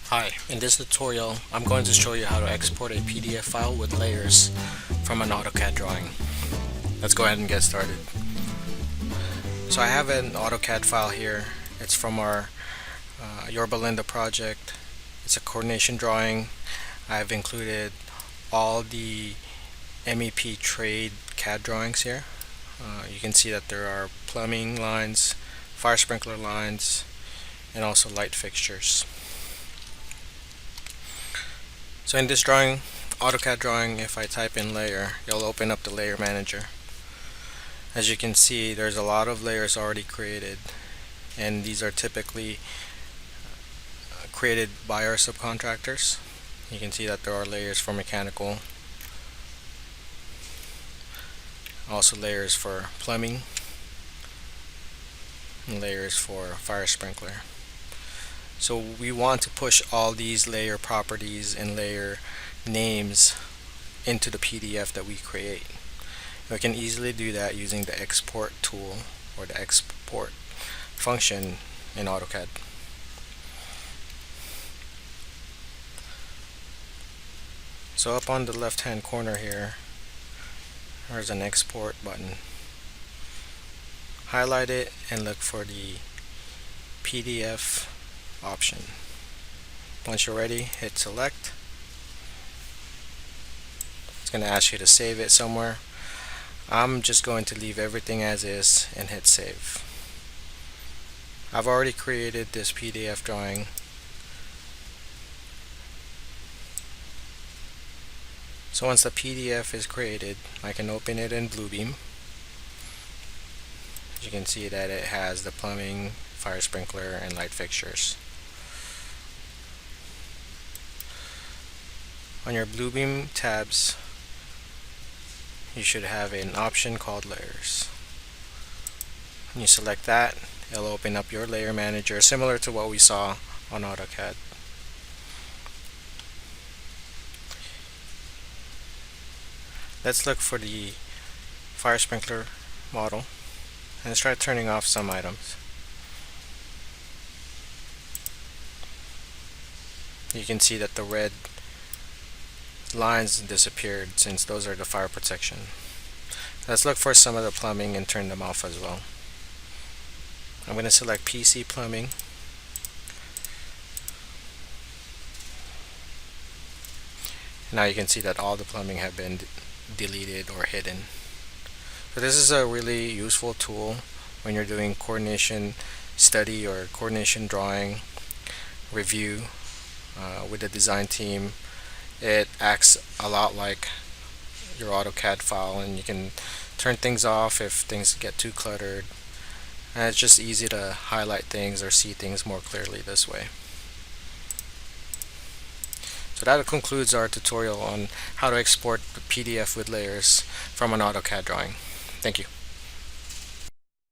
Hi, in this tutorial I'm going to show you how to export a PDF file with layers from an Autocad drawing. Let's go ahead and get started. So I have an Autocad file here. It's from our Yorba Linda project. It's a coordination drawing. I've included all the MEP trade CAD drawings here. You can see that there are plumbing lines, fire sprinkler lines, and also light fixtures. So in this drawing, AutoCAD drawing, if I type in layer, it'll open up the layer manager. As you can see, there's a lot of layers already created, and these are typically created by our subcontractors. You can see that there are layers for mechanical, also layers for plumbing, and layers for fire sprinkler. So we want to push all these layer properties and layer names into the PDF that we create. We can easily do that using the export tool or the export function in AutoCAD. So up on the left hand corner here, there's an export button. Highlight it and look for the PDF option. Once you're ready, hit select. It's going to ask you to save it somewhere. I'm just going to leave everything as is and hit save. I've already created this PDF drawing. So once the PDF is created, I can open it in Bluebeam. As you can see that it has the plumbing, fire sprinkler, and light fixtures. On your Bluebeam tabs, you should have an option called layers. When you select that, it'll open up your layer manager similar to what we saw on AutoCAD. Let's look for the fire sprinkler model and let's try turning off some items. You can see that the red lines disappeared since those are the fire protection. Let's look for some of the plumbing and turn them off as well. I'm going to select PC plumbing. Now you can see that all the plumbing have been deleted or hidden. So this is a really useful tool when you're doing coordination study or coordination drawing review with the design team. It acts a lot like your AutoCAD file, and you can turn things off if things get too cluttered. And it's just easy to highlight things or see things more clearly this way. So that concludes our tutorial on how to export the PDF with layers from an AutoCAD drawing. Thank you.